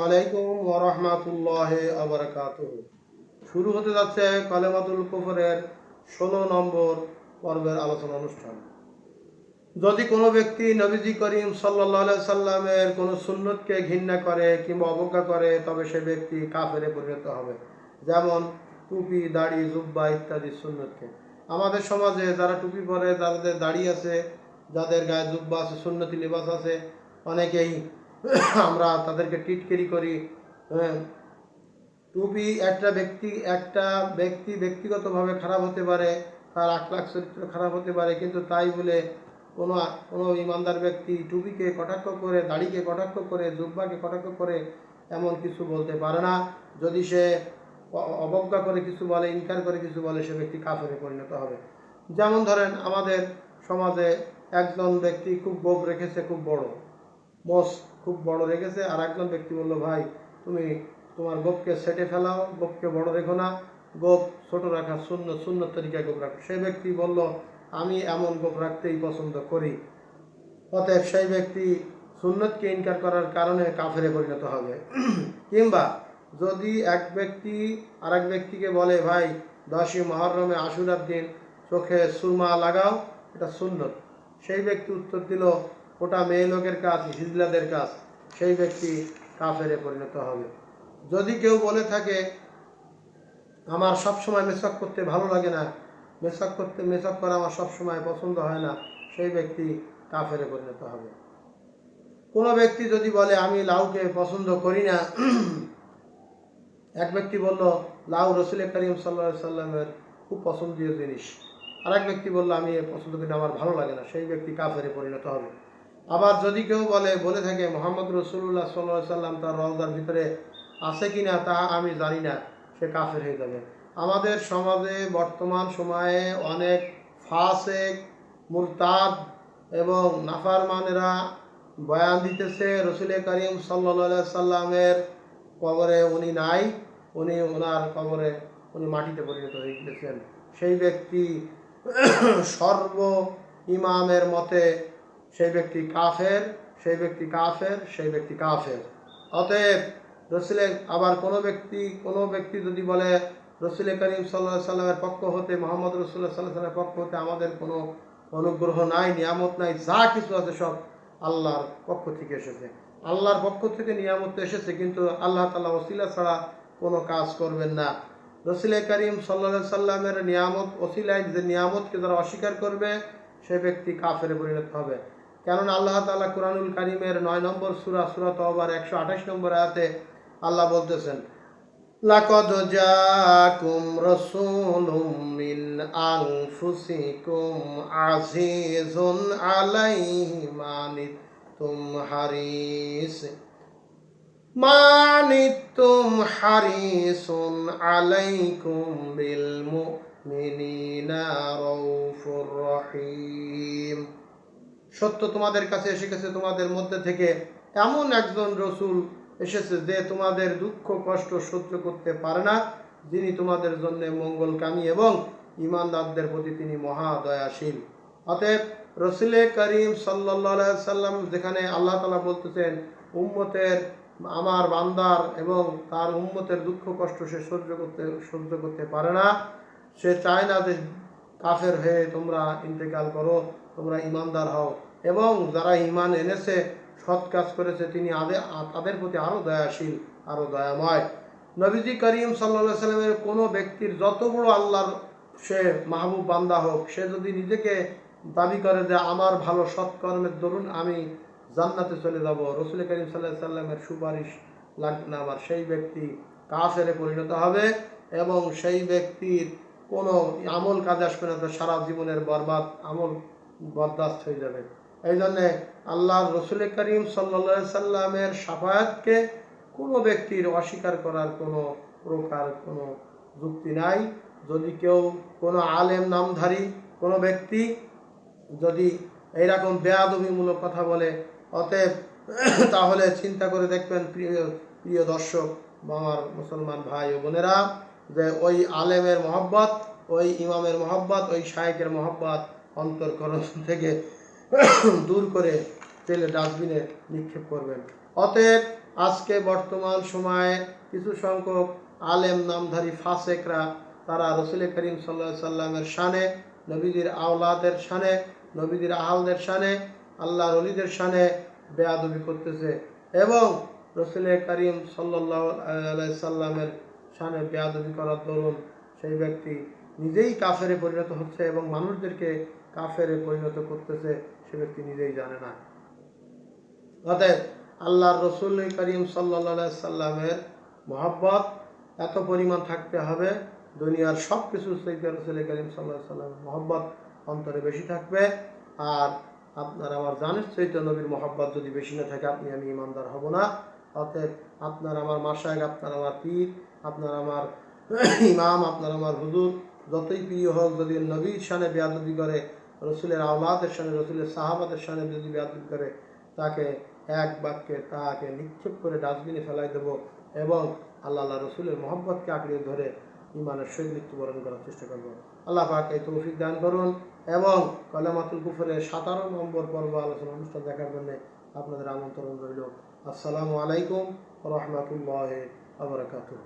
আলাইকুম ওয়া রাহমাতুল্লাহি ওয়া বারাকাতুহু। শুরু হতে যাচ্ছে কালেমাতুল কুফরের 16 নম্বর পর্বের আলোচনা অনুষ্ঠান। যদি কোনো ব্যক্তি নবীজি করিম সাল্লাল্লাহু আলাইহি সাল্লামের কোনো সুন্নতকে ঘৃণা করে কিংবা অবজ্ঞা করে, তবে সে ব্যক্তি কাফেরে পরিণত হবে। যেমন টুপি, দাড়ি, জুব্বা ইত্যাদি সুন্নতকে। আমাদের সমাজে যারা টুপি পরে, যাদের দাড়ি আছে, যাদের গায়ে জুব্বা আছে, সুন্নতি লিবাস আছে, অনেকেই আমরা তাদেরকে টিটকিরি করি। হ্যাঁ, টুপি একটা ব্যক্তি ব্যক্তিগতভাবে খারাপ হতে পারে, তার আখলাক চরিত্র খারাপ হতে পারে, কিন্তু তাই বলে কোনো কোনো ইমানদার ব্যক্তি টুপিকে কটাক্ষ করে, দাড়িকে কটাক্ষ করে, জুব্বাকে কটাক্ষ করে এমন কিছু বলতে পারে না। যদি সে অবজ্ঞা করে কিছু বলে, ইনকার করে কিছু বলে, সে ব্যক্তি কাফেরে পরিণত হবে। যেমন ধরেন, আমাদের সমাজে একজন ব্যক্তি খুব গোঁফ রেখেছে, খুব বড় মোষ খুব বড় রেখেছে, আর একজন ব্যক্তি বলল, ভাই তুমি তোমার গোপকে সেটে ফেলাও, গোপকে বড় রেখো না, গোপ ছোট রাখা শূন্য তরিকায় গোপ রাখো। সেই ব্যক্তি বলল, আমি এমন গোপ রাখতেই পছন্দ করি। অতএব সেই ব্যক্তি সুন্নতকে ইনকার করার কারণে কাফেরে পরিণত হবে। কিংবা যদি এক ব্যক্তি আর এক ব্যক্তিকে বলে, ভাই 10ই মুহররমে আশুরার দিন চোখে সুরমা লাগাও, এটা সুন্নত, সেই ব্যক্তি উত্তর দিল, ওটা মেয়ে লোকের কাজ, হিজলাদের কাজ, সেই ব্যক্তি কাফেরে পরিণত হবে। যদি কেউ বলে থাকে, আমার সবসময় মেসওয়াক করতে ভালো লাগে না, মেসওয়াক করা আমার সবসময় পছন্দ হয় না, সেই ব্যক্তি কাফেরে পরিণত হবে। কোনো ব্যক্তি যদি বলে, আমি লাউকে পছন্দ করি না, এক ব্যক্তি বলল, লাউ রসুল করিম সাল্লাল্লাহু আলাইহি সাল্লামের খুব পছন্দীয় জিনিস, আর এক ব্যক্তি বলল, আমি পছন্দ করি না, আমার ভালো লাগে না, সেই ব্যক্তি কাফেরে পরিণত হবে। আবার যদি কেউ বলে থাকে, মোহাম্মদ রাসূলুল্লাহ সাল্লাল্লাহু আলাইহি সাল্লাম তার রওজার ভিতরে আছে কিনা তা আমি জানি না, সে কাফের হয়ে যাবে। আমাদের সমাজে বর্তমান সময়ে অনেক ফাসেক, মুরতাদ এবং নাফরমানেরা বয়ান দিতেছে রসুল করিম সাল্লাল্লাহু আলাইহি সাল্লামের কবরে উনি নাই, ওনার কবরে উনি মাটিতে পরিণত হয়ে গেছেন। সেই ব্যক্তি সর্ব ইমামের মতে সেই ব্যক্তি কাফের, সেই ব্যক্তি কাফের। অতএব আবার কোনো ব্যক্তি যদি বলে, রসুল করিম সাল্লাল্লাহু আলাইহি সাল্লামের পক্ষ হতে, মোহাম্মদ রাসূলুল্লাহ সাল্লাল্লাহু আলাইহি সাল্লামের পক্ষ হতে আমাদের কোনো অনুগ্রহ নাই, নিয়ামত নাই, যা কিছু আছে সব আল্লাহর পক্ষ থেকে এসেছে। আল্লাহর পক্ষ থেকে নিয়ামত এসেছে, কিন্তু আল্লাহ তাআলা ওসিলা ছাড়া কোনো কাজ করবেন না। রসুল করিম সাল্লাল্লাহু আলাইহি সাল্লামের নিয়ামত ওসিলায় যে নিয়ামতকে যারা অস্বীকার করবে, সে ব্যক্তি কাফেরে পরিণত হবে। কেননা আল্লাহ তাআলা কুরআনুল কারীমের 9 নম্বর সূরা তাওবার 128 নম্বর আয়াতে আল্লাহ বলতেছেন, লাকাদ জাআকুম রাসূলুম মিন আনফুসিকুম আজিজুন আলাইহি মানিতুম হারিসুন আলাইকুম বিল মুমিনিনা রাউফুর রহিম। সত্য তোমাদের কাছে এসে গেছে, তোমাদের মধ্যে থেকে এমন একজন রসুল এসেছে যে তোমাদের দুঃখ কষ্ট সহ্য করতে পারে না, যিনি তোমাদের জন্য মঙ্গলকামী এবং ঈমানদারদের প্রতি তিনি মহা দয়াশীল। অতএব রসুল করিম সাল্লাল্লাহু আলাইহি সাল্লাম, যেখানে আল্লাহ তাআলা বলতেছেন উম্মতের, আমার বান্দার এবং তার উম্মতের দুঃখ কষ্ট সে সহ্য করতে পারে না, সে চায় না যে কাফের হয়ে তোমরা ইন্তেকাল করো, তোমরা ঈমানদার হও, এবং যারা ঈমান এনেছে, সৎ কাজ করেছে, তিনি তাদের প্রতি আরও দয়াশীল, আরও দয়াময়। নবীজি করিম সাল্লাল্লাহু আলাইহি সাল্লামের কোনো ব্যক্তির যত বড় আল্লাহর সে মাহবুব বান্দা হোক, সে যদি নিজেকে দাবি করে যে আমার ভালো সৎকর্মের দরুন আমি জান্নাতে চলে যাব, রসুল করিম সাল্লাল্লাহু আলাইহি সাল্লামের সুপারিশ লাগবে না আমার, সেই ব্যক্তি কাফেরে পরিণত হবে এবং সেই ব্যক্তির কোনো আমল কাজে আসবে না, সারা জীবনের বরবাদ আমল বরদাস্ত হয়ে যাবে। এই জন্যে আল্লাহর রসুল করিম সাল্লাল্লাহু আলাইহি সাল্লামের শাফায়াতকে কোনো ব্যক্তির অস্বীকার করার কোনো প্রকার কোনো যুক্তি নাই। যদি কেউ কোনো আলেম নামধারী কোনো ব্যক্তি যদি এইরকম বেয়াদবিমূলক কথা বলে, অতএব তাহলে চিন্তা করে দেখবেন প্রিয় দর্শক, আমার মুসলমান ভাই ও বোনেরা, যে ওই আলেমের মহব্বত, ওই ইমামের মহব্বত, ওই শায়েখের মহব্বত অন্তরকরণ থেকে দূর করে তেলে ডাস্টবিনে নিক্ষেপ করবেন। অতএব আজকে বর্তমান সময়ে কিছু সংখ্যক আলেম নামধারী ফাসেকরা তারা রসুল করিম সাল্লাল্লাহু আলাইহি সাল্লামের শানে, নবীদের আওলাদের শানে, নবীদের আহলদের শানে, আল্লাহর ওলিদের শানে বেয়াদবি করতেছে এবং রসুল করিম সাল্লাল্লাহু আলাইহি সাল্লামের শানে বেয়াদবি করার দরুন সেই ব্যক্তি নিজেই কাফেরে পরিণত হচ্ছে এবং মানুষদেরকে কাফেরে পরিণত করতেছে, সে ব্যক্তি নিজেই জানে না। অতএব আল্লাহর রসুল করিম সাল্লাল্লাহু আলাইহি সাল্লামের মহব্বত এত পরিমাণ থাকতে হবে, দুনিয়ার সব কিছু থেকে রসুল করিম সাল্লাল্লাহু আলাইহি সাল্লামের মহব্বত অন্তরে বেশি থাকবে। আর আপনার আমার জানের চৈত নবীর মহব্বত যদি বেশি না থাকে, আপনি আমি ইমানদার হব না। অতএব আপনার আমার মাশায়েখ, আপনার আমার পীর, আপনার আমার ইমাম, আপনার আমার হুজুর যতই প্রিয় হোক, যদি নবীর শানে বেয়াদবি করে, রসুলের আওলাদের শানে, রসুলের সাহাবাদের শানে যদি বেয়াদবি করে, তাকে এক বাক্যে তাকে নিক্ষেপ করে ডাস্টবিনে ফেলাই দেব এবং আল্লাহ রসুলের মহব্বতকে আঁকড়িয়ে ধরে ইমানের সহিত মৃত্যুবরণ করার চেষ্টা করব। আল্লাহ পাক এই তৌফিক দান করুন এবং কালেমাতুল কুফরের 17 নম্বর পর্ব আলোচনা অনুষ্ঠান দেখার জন্য আপনাদের আমন্ত্রণ রইল। আসসালামু আলাইকুম ওয়া রাহমাতুল্লাহি ওয়া বারাকাতুহু।